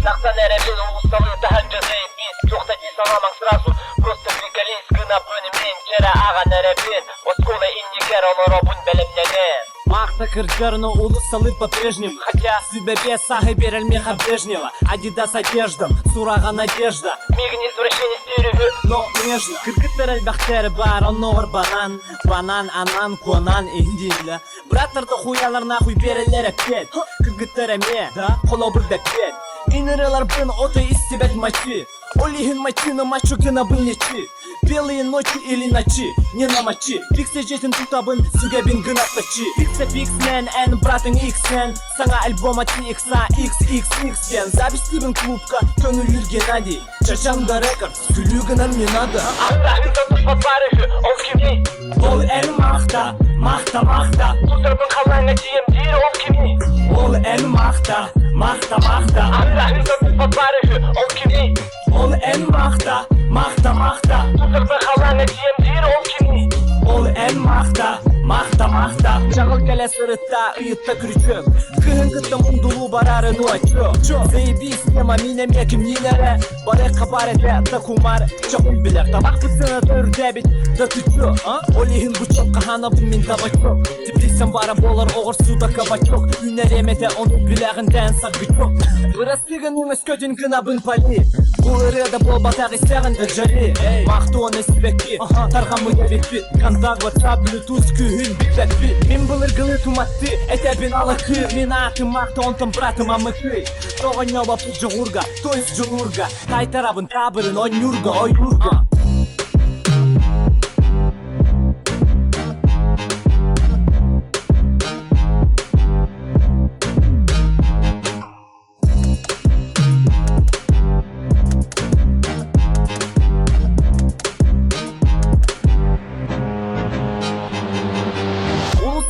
Сахсан әрәбен ұлысталы таханжа заебись. Жоқта дей саламаң сразу. Просто приколись гына бөніммен. Жара аған әрәбен. Оскола иннекер олар обын бәлемненен. Махта кыргырну улысалы по-прежнему. Хотя Сюбебе сахи берельмеха Брежнева. Адидас одеждам, сурага надежда. Мигни извращение стерео. Но нежно. Кыргыттар әлбәхтері бар, онор банан. Банан, анан, конан, индилля. Браттарды хуялар нахуй берелер әпкет. Кыргыттар әме, қолау бірді әпкет. Инерелар бін оты истебет мачи. Олихин мачина мачу гына бін лечи. Белые ночи или ночи, не на мочи. Пиксе жетін тұтабын, сүгебін гына тачи. Пиксе пиксмен, ән братың иксмен. Саңа альбома TXA XXXен. Запись тибін клубка, көңіл үрген ади. Чачаңда рекорд, сүлігінен не надо. Ақтағын тұтып барығы, ол кемей. Ол ән мақта, мақта, мақта. Тұтырбын қалаңа тием дейір, ол кемей. Ол ән мақта, мақта, мақта. Ақтағын тұтып барығы, ол кемей. Ол ән мақта, мақта, мақта. Тұтырбын қалаңа тием дейір, ол кемей. Ол ән мақта, мақта, мақта. Жағыл кәлі сұрытта, ұйытта күрчөк. Күхін күтті мұндылу барары нуачок. Заебись, нема минем екім нелері. Бары қапарete, да кумар, чоқын білер. Табақ бұтсына түрде бит, да түтчо. Олихін бұчок, қағана бұн мен табачок. Депрессиям бары болар, оғыр суда кабачок. Үнер емете, оны біләғінден сағбичок. Вырастығын өмес көтін күна бұн пали. Бұл ұрыда бол батағы сәғін үджали. Мақты оны сібекпи, тарған мұйда бекпит. Контакт, WhatsApp, Bluetooth, күйін бітбәкпит. Мен бұл ұргылы туматты, әтәбін алықы. Мен аты мақты, онтым братым амықы. Тоғын науба бұл жоғырға, тойыз жоғырға. Қайтарабын табырын, ой нүрға, ой нүрға.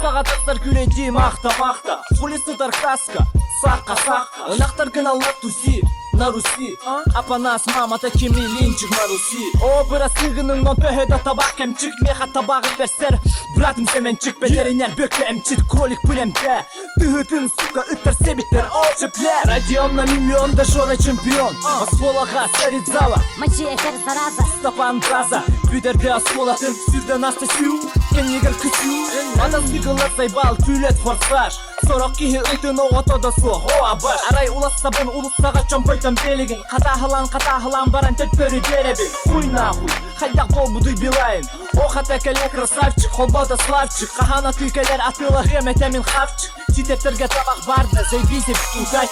Сағатақтар күреде мақта-мақта. Фулисыдар каска, саққа-саққа. Нақтар гыналар туси, на руси. Апанас мамата кеми линчик на руси. О, бірі сығының нон пөхеді табақ кәмчік. Меха табағы берсер, братым семенчік. Бәдерінер бөкі әмчік, кролик пүлемді. Түхітін сука, үттер себеттер, о, чеплер. Радиом на миллион, да жора чемпион. Асфолаға сәрит зала, Мачи эфир зараза. Стапан Браза, бүдерде асфолатын. Сүрді насты сю, кеннегер күсю. Адам сығылар сайбал, күлет форсаж. Сорок кихи ұйтын оғатода су, хоа баш. Арай улассабын, улассаға чомпойтан белігін. Қатахылан баран тет пөрі беребін. Хуй нахуй, хайдақ бол бұдый билайын. Оқата кәлі красавчик, холбода славчик. Қахана түйкелер атылы хеметемін хавчик. Ситептерге табақ барды, зайбизе бит удач.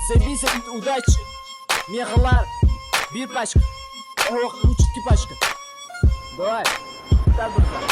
Зайбизе бит удач. Меғылар, бір пачка. Оқ, ручки пачка. Давай, так бұрда.